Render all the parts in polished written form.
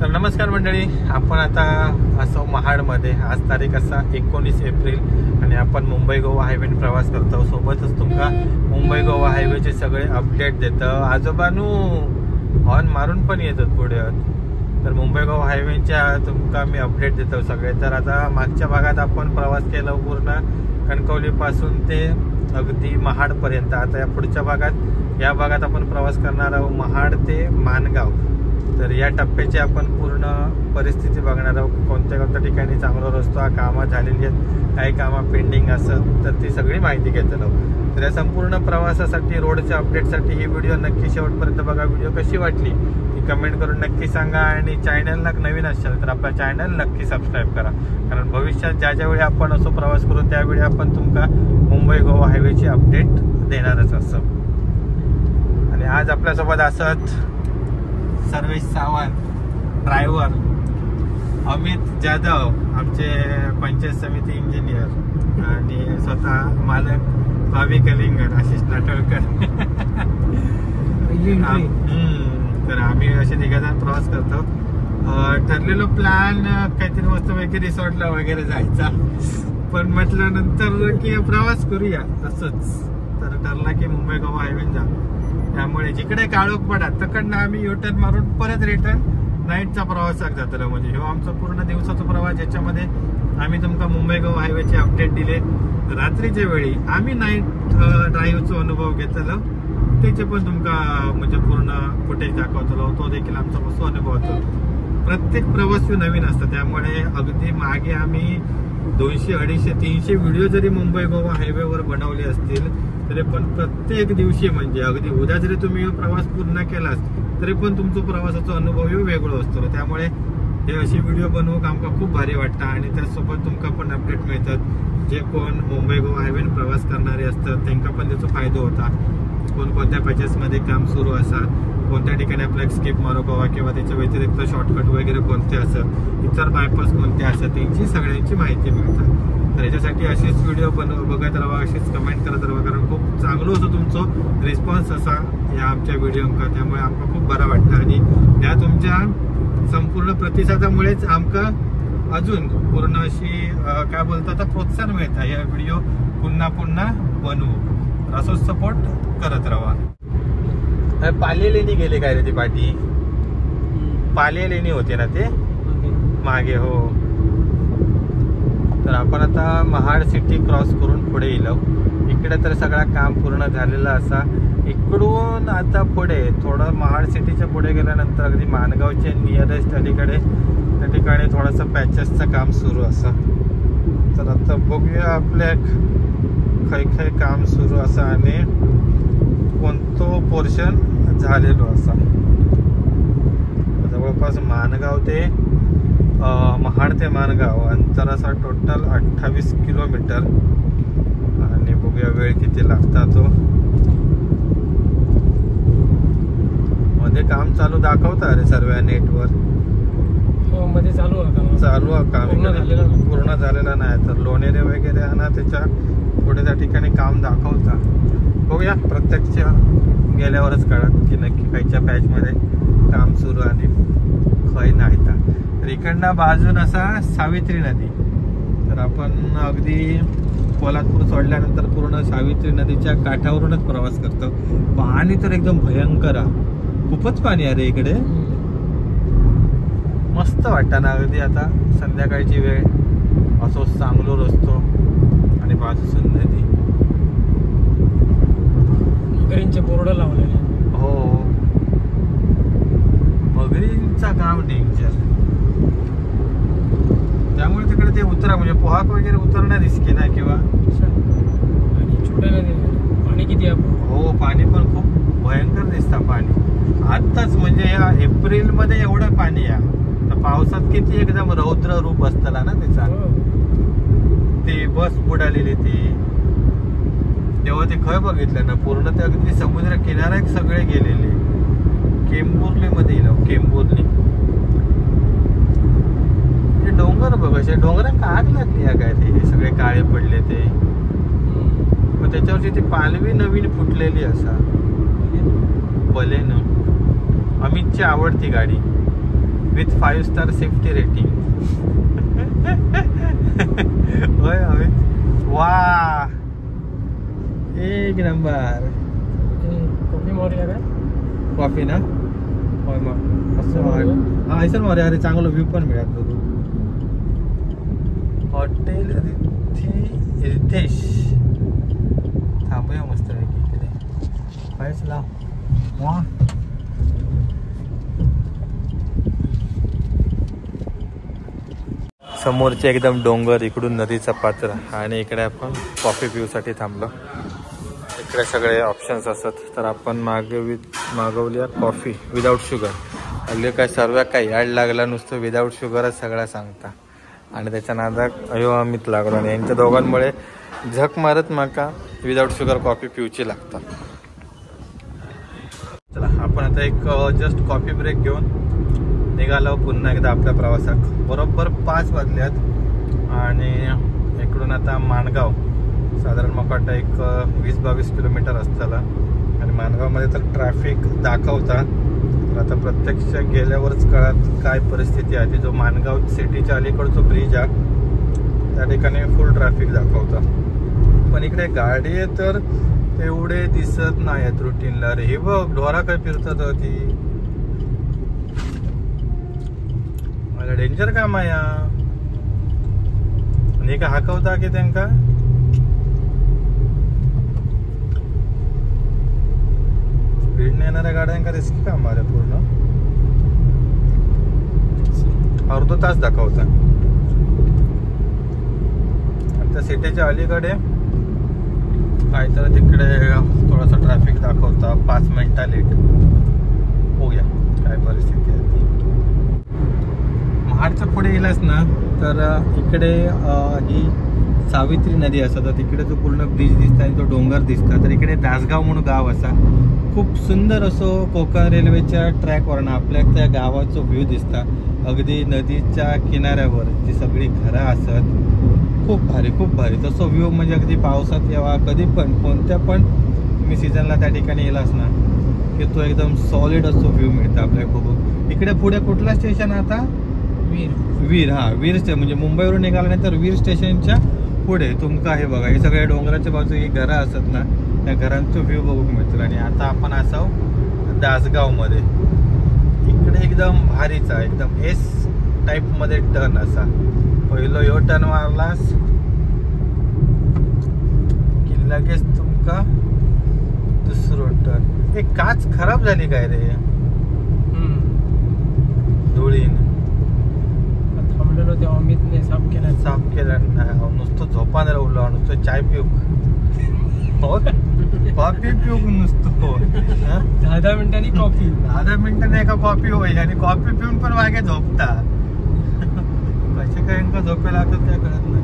तर नमस्कार मंडळी, आपण आता असो महाडमध्ये. आज तारीख असा 19 एप्रिल आणि आपण मुंबई गोवा हायवेने प्रवास करतो. सोबतच तुमका मुंबई गोवा हायवेचे सगळे अपडेट देतं. आजोबानू हॉर्न मारून पण येतात पुढे. तर मुंबई गोवा हायवेच्या तुमका मी अपडेट देतो सगळे. तर आता मागच्या भागात आपण प्रवास केला पूर्ण कणकवलीपासून ते अगदी महाडपर्यंत. आता या पुढच्या भागात या भागात आपण प्रवास करणार आहोत महाड ते माणगाव. तर या टप्प्याची आपण पूर्ण परिस्थिती बघणार आहोत. कोणत्या कोणत्या ठिकाणी चांगला रस्ता, कामं झालेली आहेत, काही कामं पेंडिंग असत, तर ती सगळी माहिती घेतलो. तर या संपूर्ण प्रवासासाठी, रोडच्या अपडेटसाठी ही व्हिडिओ नक्की शेवटपर्यंत बघा. व्हिडिओ कशी वाटली ती कमेंट करून नक्की सांगा. आणि चॅनलला नवीन असाल तर आपला चॅनल नक्की सबस्क्राईब करा, कारण भविष्यात ज्या ज्यावेळी आपण असो प्रवास करू त्यावेळी आपण तुमका मुंबई गोवा हायवेची अपडेट देणारच असं. आणि आज आपल्यासोबत असत सर्वेश सावंत, ड्रायव्हर अमित जाधव, आमचे पंचायत समिती इंजिनियर, आणि स्वतः मालक भावी कलिंगड, आशिष नाटोळकर. तर आम्ही असे निघायचा प्रवास करतो. ठरलेलो प्लॅन काहीतरी मस्त पैकी रिसॉर्टला वगैरे जायचा, पण म्हटलं नंतर की प्रवास करूया असंच. तर ठरला की मुंबई गोवा हायवे जा. त्यामुळे जिकडे काळोख पडा तिकडनं आम्ही युटर्न मारून परत रिटर्न नाईटचा प्रवासाक जातलो. म्हणजे हो आमचा पूर्ण दिवसाचा प्रवास, ज्याच्यामध्ये आम्ही तुमका मुंबई गोवा हायवेचे अपडेट दिले. रात्रीच्या वेळी आम्ही नाईट ड्राईव्हचा अनुभव घेतलो, त्याचे पण तुमका म्हणजे पूर्ण फुटेज दाखवतलो. तो देखील आमचा मस्त अनुभव होतो. प्रत्येक प्रवास नवीन असतं, त्यामुळे अगदी मागे आम्ही 200, 250, 300 व्हिडिओ जरी मुंबई गोवा हायवेवर बनवले असतील तरी पण प्रत्येक दिवशी म्हणजे अगदी उद्या जरी तुम्ही प्रवास पूर्ण केलास तरी पण तुमचा प्रवासाचा अनुभव वेगळा असतो. त्यामुळे हे अशी व्हिडिओ बनवूक आमका खूप भारी वाटतं. आणि त्यासोबत तुमका पण अपडेट मिळतात. जे कोण मुंबई गोवा हायवेने प्रवास करणारे असतात त्यांना पण त्याचा फायदा होता. कोणकोणत्या पॅचेसमध्ये काम सुरू असतात, कोणत्या ठिकाणी आपल्याला स्किप मारू हवा, किंवा त्याच्या व्यतिरिक्त शॉर्टकट वगैरे कोणते असत, इतर बायपास कोणते असतात, त्यांची सगळ्यांची माहिती मिळतात. तर याच्यासाठी असेच व्हिडिओ बघत राहा, असेच कमेंट करत राहा, कारण खूप चांगलं होतं तुमचं रिस्पॉन्स असा या आमच्या व्हिडिओंका. त्यामुळे आमका खूप बरं वाटतं आणि या तुमच्या संपूर्ण प्रतिसादामुळेच आमका अजून पूर्ण अशी काय बोलतात प्रोत्साहन मिळतं या व्हिडिओ पुन्हा पुन्हा बनवू. असंच सपोर्ट करत राहा. पाले लेणी गेले काय रे ती पाठी? पाले लेणी होते ना ते मागे. हो, तर आपण आता महाड सिटी क्रॉस करून पुढे येलो. इकडे तर सगळा काम पूर्ण झालेला असा. इकडून आता पुढे थोडं महाड सिटीच्या पुढे गेल्यानंतर अगदी माणगावचे नियरेस्ट अलीकडे त्या ठिकाणी थोडंसं पॅचेसचं काम सुरू असं. तर आता बघूया आपल्या खै खै काम सुरू असं आणि कोणतो पोर्शन झालेलो असा. जवळपास माणगाव ते महाड ते माणगाव अंतर असा टोटल 28 किलोमीटर. आणि बघूया वेळ किती लागता. तो मध्ये काम चालू दाखवता अरे सर्व नेटवर. मध्ये चालू आहे काम, पूर्ण झालेला नाही. तर लोणेरे वगैरे आहे ना, त्याच्या पुढे त्या ठिकाणी काम दाखवता. बघूया प्रत्यक्ष गेल्यावरच कळत की नक्की खायच्या पॅचमध्ये काम सुरू आणि खय नाही. तर इकडनं बाजून असा सावित्री नदी. तर आपण अगदी कोल्हापूर सोडल्यानंतर पूर्ण सावित्री नदीच्या काठावरूनच प्रवास करतो. पाणी तर एकदम भयंकर आहे, खूपच पाणी आहे रे इकडे. मस्त वाटतं ना अगदी. आता संध्याकाळची वेळ, असो चांगलो रस्तो आणि बाजूसून नदी. मगरींचे बोर्ड लावलेले. हो, मगरींचा गाव डेंजर. त्यामुळे तिकडे ते उतरा म्हणजे पोहाक वगैरे उतरणं रिस्की नाही. किंवा आणि छोट्या नदी पाणी किती आहे. हो, पाणी पण खूप भयंकर दिसतं पाणी. आत्ताच म्हणजे या एप्रिल मध्ये एवढं पाणी आहे. तर पावसात किती एकदम रौद्र रूप असतं ना त्याचा. ते बस बुडालेली ती तेव्हा ते खय बघितलं ना, पूर्ण ते अगदी समुद्र किनारा सगळे गेलेले. केंबुर्ली मध्ये केंबुर्ली डोंगर बघ, असे डोंगरांना आग लागली आहे काय, ते सगळे काळे पडले ते. मग त्याच्यावरची ती पालवी नवीन फुटलेली असा. बलेनो, अमितची आवडती गाडी. With 5 star safety rating. होय अमित, वा एक नंबर. कॉफी मारूया काय? कॉफी ना, होय मग असं हा ऐसर मारे. अरे चांगलं व्ह्यू पण मिळत बघू. हॉटेल रितेश, थांबूया मस्त इकडे. कायच लाव वा. समोरचे एकदम डोंगर, इकडून नदीचा पात्र आणि इकडे आपण कॉफी पिऊसाठी थांबलो. इकडे सगळे ऑप्शन्स असतात, तर आपण मागवली कॉफी विदाऊट शुगर. हल्ली काय सर्व काही ॲड लागला, नुसतं विदाऊट शुगरच सगळं सांगता. आणि त्याच्या नादात अयो अमित लागलो आणि यांच्या दोघांमुळे झक मारत माका विदाऊट शुगर कॉफी पिऊची लागतात. चला आपण आता एक जस्ट कॉफी ब्रेक घेऊन निघालो पुन्हा एकदा आपल्या प्रवासात. बरोबर 5 वाजल्यात आणि इकडून आता माणगाव साधारण मला वाटतं एक 20-22 किलोमीटर असताना. आणि माणगावमध्ये तर ट्रॅफिक दाखवता, तर आता प्रत्यक्ष गेल्यावरच कळत काय परिस्थिती आहे. जो माणगाव सिटीच्या अलीकडचा ब्रिज आहे त्या ठिकाणी फुल ट्रॅफिक दाखवता. पण इकडे गाडी आहे तर एवढे दिसत नाही आहेत रुटीनला. अरे हे बघ ढोरा काय फिरतात ती, मला डेंजर काम आहे. आणि का हाकवता की त्यांका स्पीडने येणाऱ्या गाड्यांका रिस्की काम आहे पूर्ण. अर्धा तास दाखवता. आणि त्या सिटीच्या अलीकडे काहीतरी तिकडे थोडासा ट्रॅफिक दाखवता, 5 मिनिटं लेट. होऊया काय परिस्थिती आहे ती. महाडच्या पुढे गेलास ना तर इकडे ही सावित्री नदी असा, तर तिकडे तो पूर्ण ब्रिज दिसता आणि तो डोंगर दिसता. तर इकडे दासगाव म्हणून गाव असा, खूप सुंदर असो कोकण रेल्वेच्या ट्रॅकवरनं आपल्या त्या गावाचा व्ह्यू दिसता. अगदी नदीच्या किनाऱ्यावर जी सगळी घरं असत, खूप भारी खूप भारी. तसं व्ह्यू म्हणजे अगदी पावसात यावा कधी पण कोणत्या पण तुम्ही सीझनला त्या ठिकाणी येलास ना की तो एकदम सॉलिड असतो व्ह्यू मिळतो आपल्याला खूप. इकडे पुढे कुठला स्टेशन आता? वीर. हा वीर स्टेशन म्हणजे मुंबईवरून निघाल्यानंतर वीर स्टेशनच्या पुढे तुमका हे बघा, हे सगळ्या डोंगराच्या बाजू ही घरं असत ना, त्या घरांचं व्ह्यू बघू मिळतो. आणि आता आपण असाव दासगाव मध्ये. इकडे एकदम भारीचा एकदम एस टाईप मध्ये टर्न असा. पहिलं यो टर्न मारलास की लगेच तुमका दुसरं टर्न. एक काच खराब झाली काय रे धुळीन? थांबलेलो तेव्हा अमितने साफ केला नाही, नुसतं झोपान राहिलो, नुसतं चाय पिऊ कॉफी पिऊ नुसतो. 10 मिनिटांनी कॉफी, 10 मिनिटांनी एका कॉफी होईल. आणि कॉफी पिऊन पण मागे झोपता. कसे काय झोपेला लागतात त्या कळत नाही.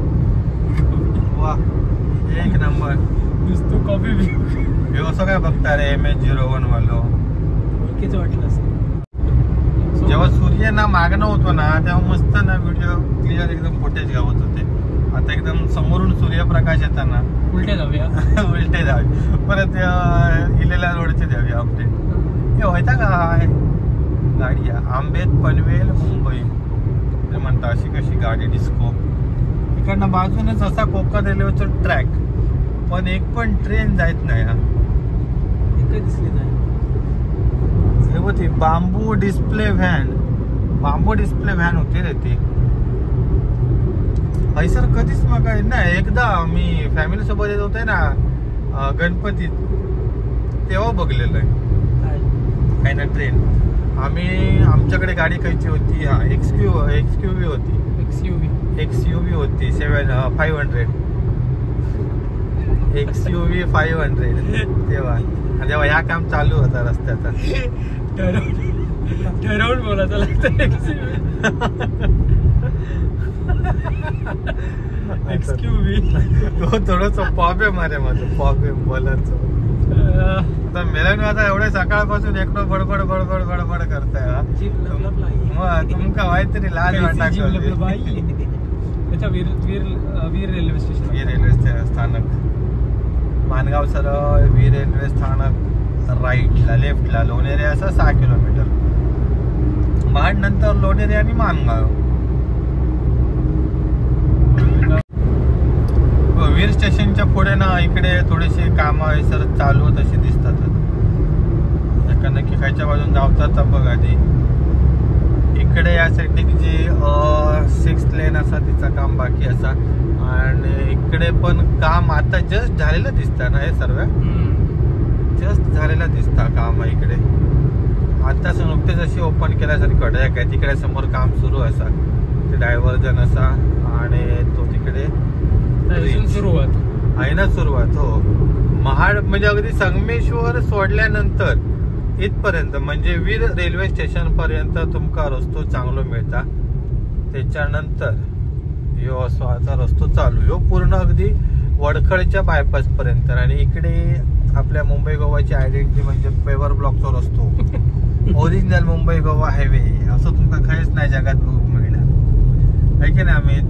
वा एक नंबर. नुसतं कॉफी पिऊ. असं काय बघता रे MH01 वालो? ओकेच वाटलं असं. जेव्हा सूर्य ना मागणं होतो ना तेव्हा मस्त ना व्हिडिओ क्लिअर एकदम फुटेज गावत होते. आता एकदम समोरून सूर्यप्रकाश येताना उलटे जाऊया उलटे जावे. परत इलेल्या रोडचे द्यावे अपडेट. हे व्हायचा काय गाडी आंबेत पनवेल मुंबई ते म्हणता, अशी कशी गाडी डिस्को. इकडनं बाजूनच असा कोकण रेल्वेचा ट्रॅक, पण एक पण ट्रेन जात नाही. हा एक दिसली नाही. होती बांबू डिस्प्ले व्हॅन होती रे ती. सर कधीच मग नाही. एकदा मी फॅमिली सोबत येत होते ना गणपतीत, तेव्हा बघलेलं आहे काही ना ट्रेन. आमच्याकडे गाडी खायची होती. हा एक्सक्यूव्ही होती. एक्सयूव्ही होती 500 एक्सयूव्ही 500 तेव्हा. जेव्हा या काम चालू होता रस्त्याचा. ठरवून बोलायचं लागतं. तो थोडस प्रॉब्लेम आहे माझं प्रॉब्लेम बोलायचं. आता मिलन आता एवढे सकाळपासून एकटो बडबड बडबड बडबड करताय. मग तुमका काहीतरी लाज वाटा. वीर रेल्वे स्टेशन, वीर रेल्वे स्थानक माणगाव सरळ वीर रेल्वे स्थानक राईटला लेफ्टला लोणेरे असं 6 किलोमीटर. महाड नंतर लोणेरे आणि मानगाव. वीर स्टेशनच्या पुढे ना इकडे थोडेसे काम सर चालू तशी दिसतात. नक्की खायच्या बाजून धावतात बघ आधी. इकडे या साईडने जी 6th लेन असा तिचं काम बाकी असा आणि इकडे पण काम आता जस्ट झालेलं दिसतं ना. हे सर्व जस्ट झालेलं दिसतं काम इकडे. आता नुकतेच अशी ओपन केल्यासारखी वाटत काय. तिकडे समोर काम सुरू असा ते डायव्हर्जन असा आणि तो तिकडे सुरुवात आहे ना सुरुवात. हो महाड म्हणजे अगदी संगमेश्वर सोडल्यानंतर इथपर्यंत म्हणजे वीर रेल्वे स्टेशन पर्यंत तुमका रस्तो चांगलो मिळता. त्याच्यानंतर ह्यो असा रस्तो चालू ह्यो पूर्ण अगदी वडखळच्या बायपास पर्यंत. आणि इकडे आपल्या मुंबई गोवाची आयडेंटिटी म्हणजे पेवर ब्लॉकचा रस्तो ओरिजिनल मुंबई गोवा हायवे असं तुमका खरंच नाही जगात मिळणार आहे की नाही अमित.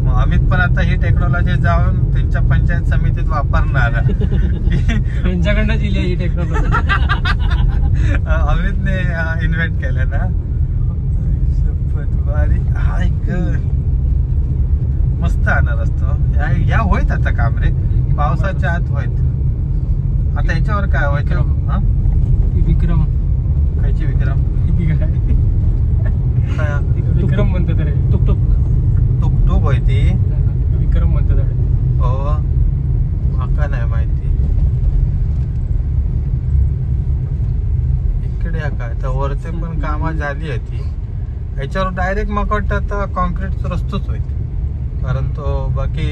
मग अमित पण आता ही टेक्नॉलॉजी जाऊन त्यांच्या पंचायत समितीत वापरणार. त्यांच्याकडनं दिली ही टेक्नॉलॉजी. अमितने इन्व्हेंट केलं ना. मस्त आणणार असतो या होईत आता काम रे पावसाच्या आत होईत. आता ह्याच्यावर काय व्हायचं विक्रम खायची विक्रम विक्रम म्हणतात रे. टुकटुक टुकटुक होय ती विक्रम म्हणतात. हो माका नाही माहिती. इकडे काय तर वरचे पण कामं झाली होती. ह्याच्यावर डायरेक्ट मग वाटतं कॉन्क्रीटचा रस्तोच होईल कारण तो बाकी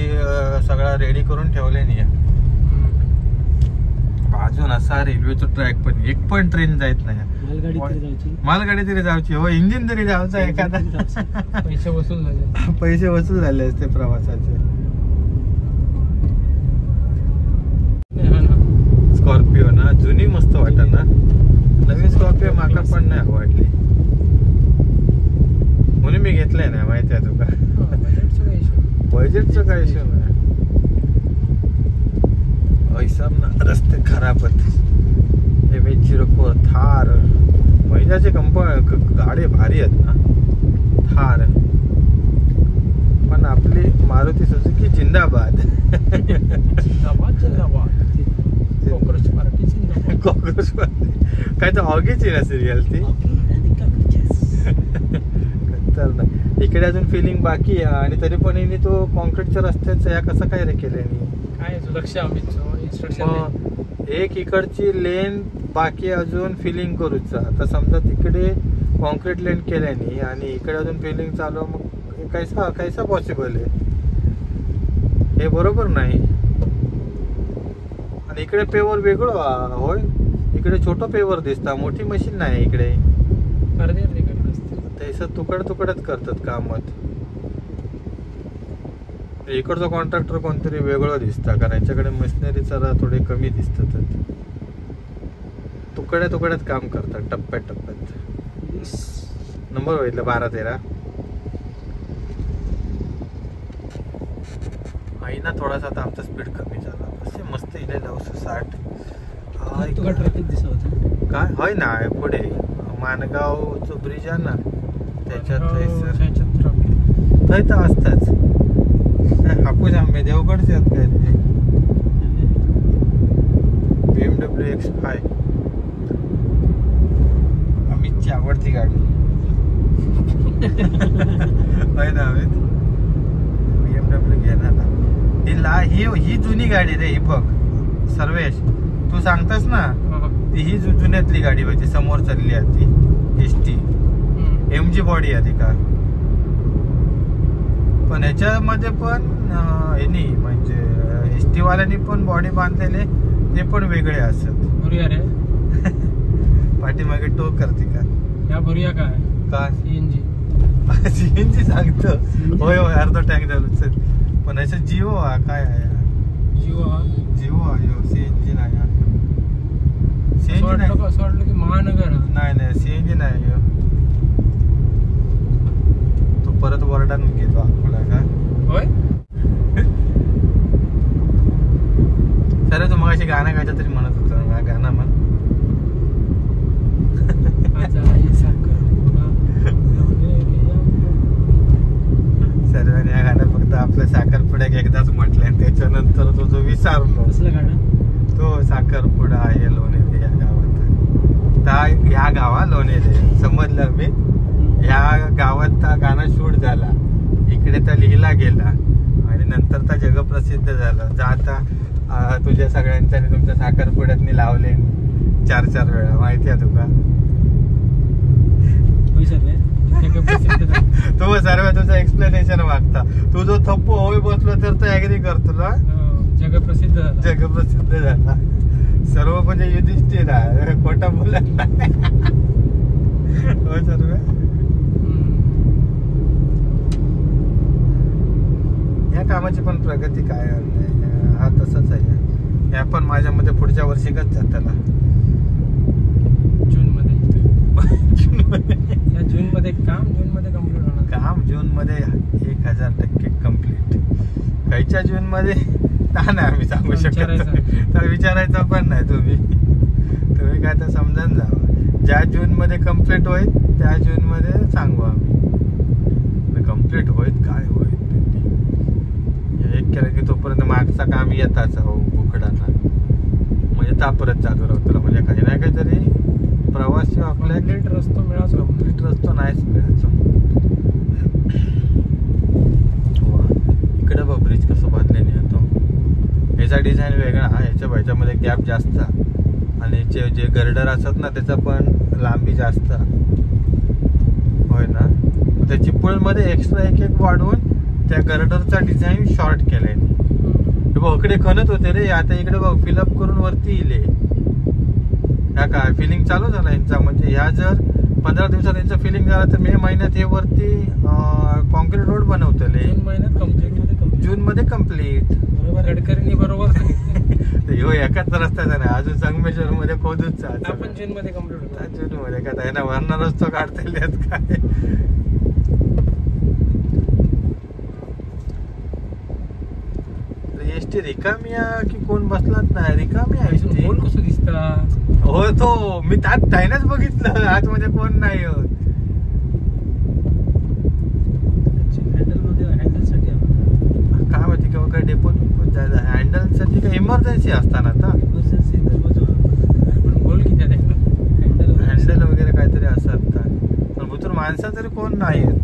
सगळा रेडी करून ठेवले नाही. अजून असा रेल्वेचा ट्रॅक पण एक पण ट्रेन जायत नाही. मालगाडी तरी जायची हो. इंजिन तरी जायचं एखादा. पैसे वसूल झाले. पैसे वसूल झाले असते प्रवासाचे. स्कॉर्पिओ ना जुनी मस्त वाटत ना. नवीन स्कॉर्पिओ माका पण नाही आवडली म्हणून मी घेतलंय ना. माहिती आहे तुका बजेटचं काय इश्यू नाही. रस्ते खराब MH04 थार महिन्याचे गाडी भारी आहेत ना. थार पण आपली मारुती सुझुकी जिंदाबाद. जिंदाबाद जिंदाबाद. कॉक्रोच पार्टी जिंदाबाद. कॉक्रोच पार्टी काय तर ऑगीची ना सिरियल ती. इकडे अजून फिलिंग बाकी आहे आणि तरी पण हिने तो कॉन्क्रीटच्या रस्त्याचं या कसं काय रे केलंय काय लक्ष एक इकडची लेन बाकी अजून फिलिंग करूचा. आता समजा तिकडे कॉन्क्रीट लेन केल्याने आणि इकडे अजून फिलिंग चालू मग कैसा पॉसिबल आहे. हे बरोबर नाही. आणि इकडे पेवर वेगळं होय. इकडे छोटं पेवर दिसता मोठी मशीन नाही इकडे. तसं तुकडच करतात कामात. इकडचं कॉन्ट्रॅक्टर कोणतरी वेगळं दिसतं कारण यांच्याकडे मशिनरी जरा थोडे कमी दिसतात. तुकड्यात काम करतात टप्प्यात. नंबर बघितलं 12-13 आहे ना. थोडासा आता आमचा स्पीड कमी झाला. असे मस्त इथे 960 ट्रॅफिक दिसत होतं काय होय ना. पुढे मानगावचं ब्रिज आहे ना त्याच्यात तर असताच हापूस आंबे देवगडचे आहेत काय ते. BMW X5 अमितची आवडती गाडी आहे ना. अमित BMW घेणार. ही जुनी गाडी रे. ही बघ सर्वेश तू सांगतास ना ही जुन्यातली गाडी होती. समोर चालली आहे ती ST MG बॉडी आहे ती का. पण ह्याच्यामध्ये पण म्हणजे ST वाल्यांनी पण बॉडी बांधलेले ते पण वेगळे असतात. पाठीमागे टो करते का या भरूया काय CNG सांगतो. होय अर्धा टँक झालो. पण ह्याचं जिओ हा काय आहे. जिओ CNG नाही. की महानगर नाही CNG नाही. तो परत वरडान घेतो आपला का होय. सर तू मग अशी गाणं गायचं तरी म्हणत होतं गाणं म्हण. विसरलो. कसलं गाणं? तो साखरपुडा आहे लोणेरे या गावात. ह्या गावा लोणेरे समजलं मी. ह्या गावात त्या गाणं शूट झाला, इकडे तर लिहिला गेला आणि नंतर तर जगप्रसिद्ध झालं. जाता तुझ्या सगळ्यांच्या तुमच्या साखरपुड्यातनी लावले 4-4 वेळा, माहिती आहे तुका? तो सर्व तुझं एक्सप्लेनेशन मागता. तू जो थप्पो होय बसलो तर तो ऍग्री करतो ना. जगप्रसिद्ध झाला सर्व म्हणजे युधिष्ठिर आहे, खोटा बोलत नाही. हो सर्व या कामाची पण प्रगती काय हा तसंच आहे. या पण माझ्या मध्ये पुढच्या वर्षीच जाताना जून मध्ये कम्प्लीट होणार. काम जून मध्ये 1000% कम्प्लीट. खायच्या जून मध्ये नाही आम्ही सांगू शकत, तर विचारायचा पण नाही. तुम्ही काय तर समजून जावं. ज्या जून मध्ये कम्प्लीट होईल त्या जून मध्ये सांगू आम्ही. कम्प्लीट होईल काय होईल एक केलं की तोपर्यंत मागचा काम येताच हो उकडाना, म्हणजे तापरत जातो तुला. म्हणजे काही नाही काहीतरी प्रवासी आपल्या कंप्लीट रस्तो मिळायचो. कंप्लीट रस्तो नाहीच मिळायचो. इकडे बघ ब्रिज कसं बांधलेली येतो. याचा डिझाईन वेगळा हा, ह्याच्यामध्ये गॅप जास्त आणि जे गर्डर असतात ना त्याचा पण लांबी जास्त होय ना. त्या चिपळूणमध्ये एक्स्ट्रा एक वाढवून त्या गर्डरचा डिझाईन शॉर्ट केलाय. बघ इकडे खणत होते रे, आता इकडे बघ फिलअप करून वरती इले. ह्या काय फिलिंग चालू झाला यांचा. म्हणजे ह्या जर 15 दिवसात यांचं फिलिंग झालं तर मे महिन्यात हे वरती कॉन्क्रीट रोड बनवतले. जून मध्ये कम्प्लीट. बरोबर गडकरींनी बरोबर सांगितलं. हो एकाच रस्त्याचा नाही, अजून संगमेश्वर मध्ये खोदूच आपण जून मध्ये कम्प्लीट होता. जून मध्ये काय ना वरणार रस्तो काढता काय. एसटी रिकामी की कोण बसलाच नाही, रिकामी आहे एसटी. कोण कसं दिसता हो तो मी त्यात टाईनच बघितलं, आतमध्ये कोण नाही होत. काय माहिती किंवा काय डेपोट जायचं हँडल साठी काय इमर्जन्सी असताना आता बोल की त्या हँडल वगैरे काहीतरी असतात का. पण भूतूर माणसा तरी कोण नाही येत.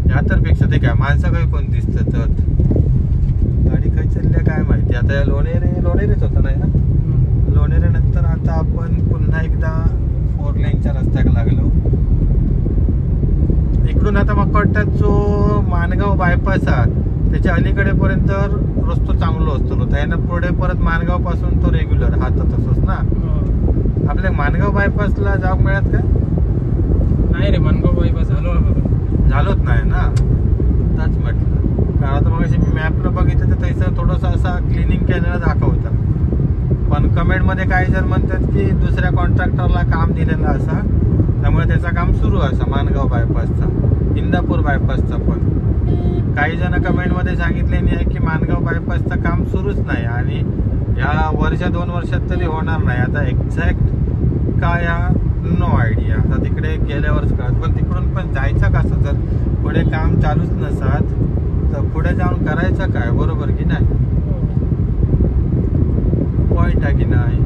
या तर पेक्षा ते काय माणसं काही कोण दिसत तर गाडी काही चालल्या काय माहिती. आता या लोणेरेच होता नाही ना. लोणेरे नंतर आता आपण पुन्हा एकदा 4 लेनच्या रस्त्याक लागलो. इकडून आता मग वाटतं जो माणगाव बायपास आहे त्याच्या अलीकडे पर्यंत रस्तो चांगलो असतो. त्यानं पुढे परत माणगाव पासून तो रेग्युलर हा तर तसंच ना. आपल्या माणगाव बायपासला जाऊ मिळत का नाही रे. माणगाव बायपास झालोच नाही ना. त्याच म्हटलं कारण आता मग मी मॅपला बघितलं तर त्याचं थोडंसं असा क्लिनिंग केलेला दाखवता. पण कमेंटमध्ये काही जण म्हणतात की दुसऱ्या कॉन्ट्रॅक्टरला काम दिलेलं असा, त्यामुळे त्याचं काम सुरू असा माणगाव बायपासचा, इंदापूर बायपासचा. पण काही जण कमेंटमध्ये सांगितले नाही की माणगाव बायपासचं काम सुरूच नाही आणि या 1-2 वर्षात तरी होणार नाही. आता एक्झॅक्ट काय नो आयडिया. आता तिकडे गेल्यावरच कळत. पण तिकडून पण जायचं कसं जर पुढे काम चालूच नसत तर पुढे जाऊन करायचं काय. बरोबर की नाही. पॉइंट आहे की नाही.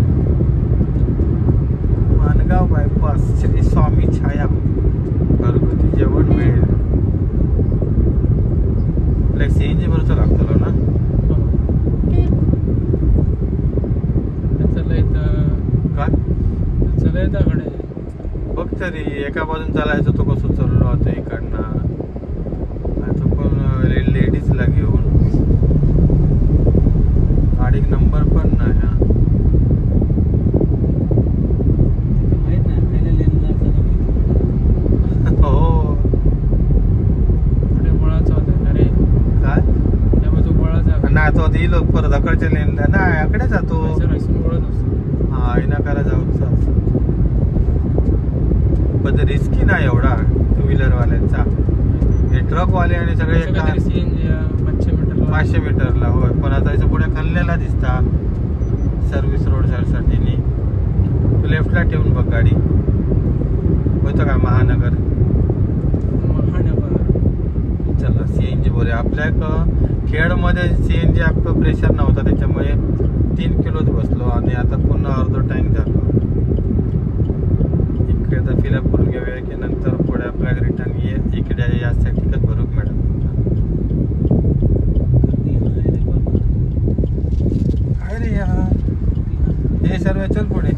माणगाव बायपास श्री स्वामी छाया घरगुती जेवण मिळेल. सीएनजी भरचं लागतं ना. काय बघ तरी एका बाजून चालायचं तो कसं चाललो आता इकडनं. आता पण लेडीजला घेऊन गाडी नंबर पण नाही. हो पुढे बोळाचा होता अरे काय त्यामुळे तो बोळाचा नाही तो दिलो परत अकडच्या लेनला नाही अकडे जातो. हा इनाकारा जाऊचा पण रिस्की नाही एवढा 2 व्हीलर वाल्यांचा. हे ट्रक वाले आणि सगळे 500 मीटरला होय. पण आता याच्या पुढे खाल्लेला दिसता सर्व्हिस रोड साठी. लेफ्टला ठेवून बघ गाडी होतं काय महानगर. चला सीएनजी बोले आपल्या खेडमध्ये CNG आपलं प्रेशर नव्हता त्याच्यामुळे 3 किलोच बसलो आणि आता पुन्हा अर्धो टँक झालो. इकडे तर फिलअप करून घेऊया की नंतर पुढे आपल्याला रिटर्न ये इकडे यासाठी तिकट भरूक मॅडम. काय रे यार हे सर्व चल पुढे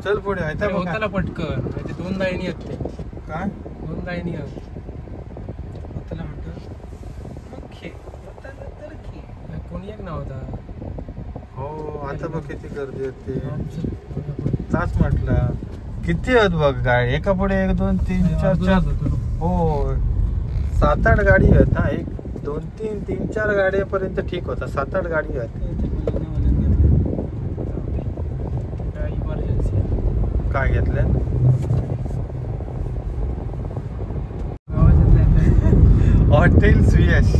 चल पुढे आहे होताला पटकन म्हणजे 2 लाईनी आहेत ते. काय 2 लाईनी आहेत होताला म्हणतो कोणी एक नव्हता. हो आता बघ किती गर्दी होती तास म्हटलं किती आहेत बघ गाडी एका पुढे 1 2 3 4 4 हो 7-8 गाडी आहेत हा 1 2 3 3 4 गाड्यापर्यंत ठीक होता 7-8 गाडी आहेत. इमर्जन्सी काय घेतलं हॉटेल सुयश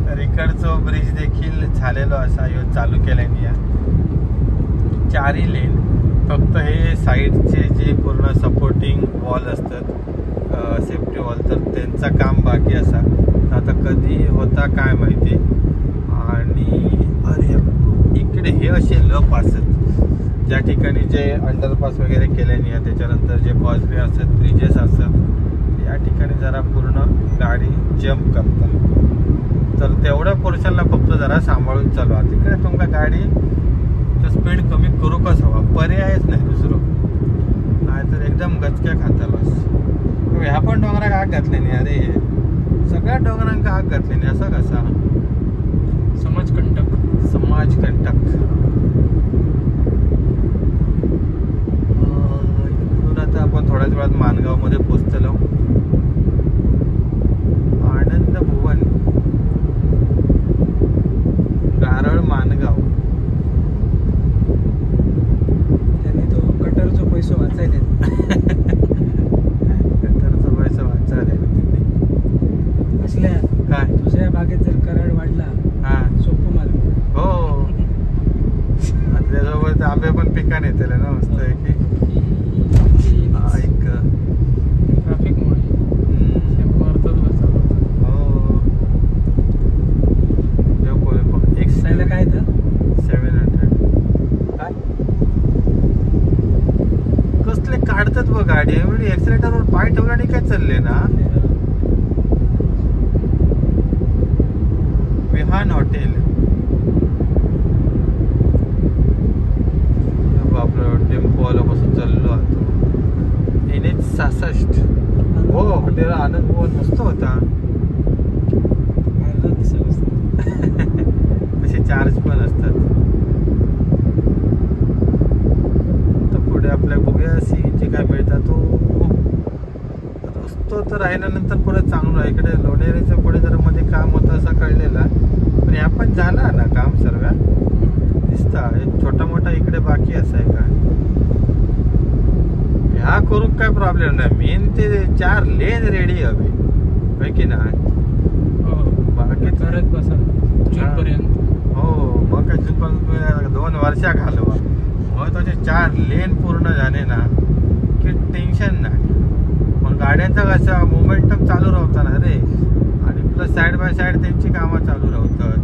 तर इकडचं ब्रिज देखील झालेलो असा चालू केल्याने या 4 लेन फक्त हे साईडचे जे पूर्ण सपोर्टिंग वॉल असतात सेफ्टी वॉल तर त्यांचं काम बाकी असा आता कधी होता काय माहिती. आणि अरे इकडे हे असे लप असतात ज्या ठिकाणी जे अंडरपास वगैरे केल्याने या त्याच्यानंतर जे कॉजवे असतात ब्रिजेस असतात या ठिकाणी जरा पूर्ण गाडी जम्प करतात तर तेवढ्या पोर्शनला फक्त जरा सांभाळून चालवा. तिकडे तुमका गाडी स्पीड कमी करू कस हवा पर्यायच नाही दुसरं नाहीतर एकदम गचक्या खातालास. ह्या पण डोंगराक आग घातले नाही अरे सगळ्या डोंगरांका आग घातले नाही असा कसा समाजकंटक इकडून आता आपण थोड्याच वेळात मानगाव मध्ये पोहोचलो. आनंद भुवन गारळ मानगाव त्यांनी तो कटरचा पैसा वाचायला कटरचा पैसा वाचायला असल्या काय तुझ्या बागेत जर कराड वाढला हा सोपं मार हो त्याच्यासोबत आंबे पण पिका नेतेले ना मस्त आहे की ऐक ट्रॅफिकमुळे मारतच बसतात. हो एक सायला काय तर 700 काय कसले काढतात बघ गाडी म्हणजे एक्सिलेटरवर पाय ठेवला आणि काय चालले ना. विहान हॉटेल आपलं टेम्पो आल्यापासून चाललो आता NH66 हो हॉटेल आनंद भवन मस्त होता. असे चार्ज पण असतात. तर पुढे आपल्या बघूया CNG काय मिळतात तो रस्तो तर राहिल्यानंतर पुढे चांगलं आहे. इकडे लोणेरेच्या पुढे जरा मध्ये काम होतं असं कळलेला पण ह्या पण झाला ना काम सर्व दिसता छोटा मोठा इकडे बाकी असाय का ह्या करू काय प्रॉब्लेम नाही मेन ते 4 लेन रेडी हवे होय की नाही. बाकी करत बसा जूनपर्यंत हो मग काय जूनपर्यंत 2 वर्षा घालवा महत्वाचे 4 लेन पूर्ण झाले ना की टेन्शन नाही. मग गाड्यांचा कसा मोमेंटम चालू राहता ना रे आणि प्लस साईड बाय साईड त्यांची कामं चालू राहतात.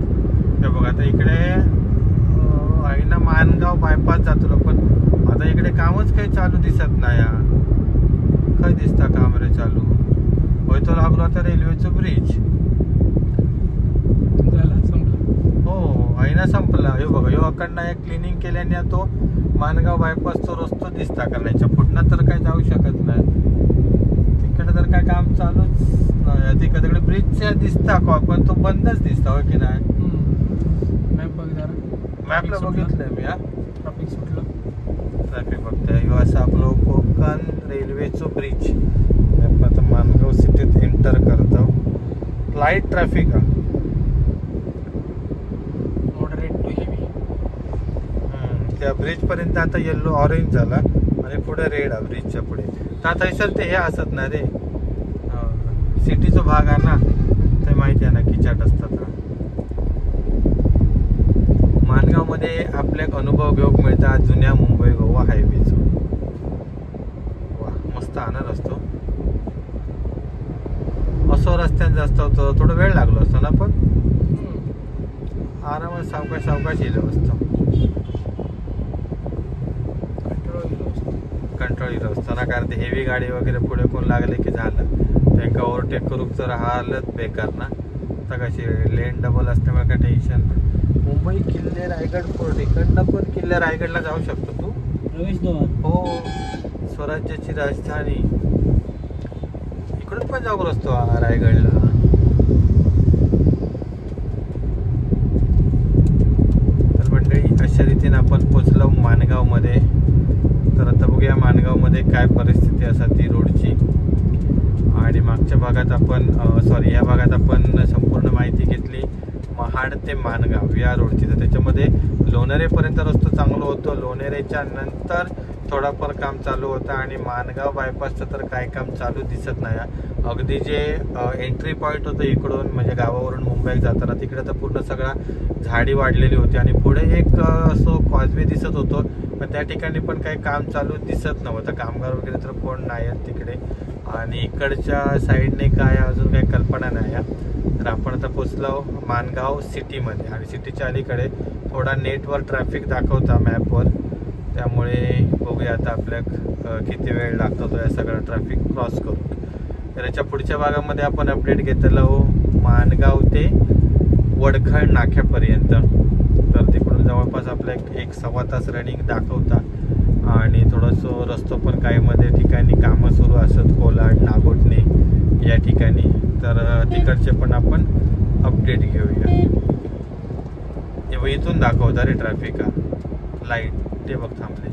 ते बघ आता इकडे आहे ना मानगाव बायपास जातो पण आता इकडे कामच काही चालू दिसत नाही. काय दिसता काम रे चालू होय तो लागलो आता रेल्वेचं ब्रिज झाला संपला. हो आहे ना संपला. हे बघा ह्यो अकडनं एक क्लिनिंग केल्याने तो मानगाव बायपासचा रस्तो दिसता करण्याच्या पुढनं तर काय जाऊ शकत नाही. तिकडे तर काय काम चालूच नाही. तिकडे ब्रिजच्या दिसता पण तो बंदच दिसता होय की नाही. मॅप बघ जरा मॅपला बघितलंय मी हा ट्रॅफिक सुटलं ट्रॅफिक बघतोय. ह्यो असं आपलं कोकण रेल्वेचं ब्रिज आपण आता मानगाव सिटीत एंटर करतो. लाईट ट्रॅफिक हा मॉडरेट टू हेवी. त्या ब्रिज पर्यंत आता येल्लो ऑरेंज झाला आणि पुढे रेड हा ब्रिजच्या पुढे. तर आता सर ते हे असत ना रे सिटीचा भाग आहे ना ते माहिती आहे ना किचाट असतात. मानगाव मध्ये आपल्या अनुभव घेऊक मिळतात जुन्या मुंबई गोवा हायवेचं. वा मस्त आनंद असतो असो रस्त्यात जास्त होतं थोडं वेळ लागलो असतो ना पण आरामात सावकाश सावकाश येलो असतो. कंट्रोल येलो असतो ना, कारण ते हेवी गाडी वगैरे पुढे कोण लागले की झालं त्यांना ओव्हरटेक करूक तर हालत बेकार ना. आता कशी लेन डबल असल्यामुळे काय टेन्शन नाही. मुंबई किल्ले रायगड फोर्ट इकडनं पण किल्ले रायगडला जाऊ शकतो तू. प्रवेशद्वार हो, स्वराज्याची राजधानी इकडून पण जाऊ असतो रायगडला. तर मंडळी अशा रीतीने आपण पोचलो माणगाव मध्ये. तर आता बघूया माणगाव मध्ये काय परिस्थिती असा ती रोडची. आणि मागच्या भागात आपण या भागात आपण संपूर्ण माहिती घेतली महाड ते माणगाव या रोडची. तर त्याच्यामध्ये लोणेरेपर्यंत रस्ता चांगला होतो, लोणेरेच्या नंतर थोडाफार काम चालू होतं आणि माणगाव बायपासचं तर काय काम चालू दिसत नाही. अगदी जे एंट्री पॉईंट होतं इकडून म्हणजे गावावरून मुंबईत जाताना तिकडे तर पूर्ण सगळा झाडी वाढलेली होती आणि पुढे एक असं कॉजवे दिसत होतं, पण त्या ठिकाणी पण काही काम चालू दिसत नव्हतं. कामगार वगैरे तर कोण नाही आहेत तिकडे. आणि इकडच्या साईडने काय अजून काही कल्पना नाही. तर आपण आता पोचलो माणगाव सिटीमध्ये आणि सिटीच्या अलीकडे थोडा नेटवर ट्रॅफिक दाखवता मॅपवर. त्यामुळे बघूया आता आपल्या किती वेळ लागतो तो या सगळा ट्रॅफिक क्रॉस करून. तर याच्या पुढच्या भागामध्ये आपण अपडेट घेतलेलो माणगाव ते वडखळ नाक्यापर्यंत. तर तिकडून जवळपास आपला एक 1.25 तास रनिंग दाखवता आणि थोडंसं रस्तो पण काही मध्ये ठिकाणी कामं सुरू असत, कोलाड नागोटणे या ठिकाणी. तर तिकडचे पण आपण अपडेट घेऊया. इथून दाखवता रे ट्रॅफिक लाईट ते बघ थांबले.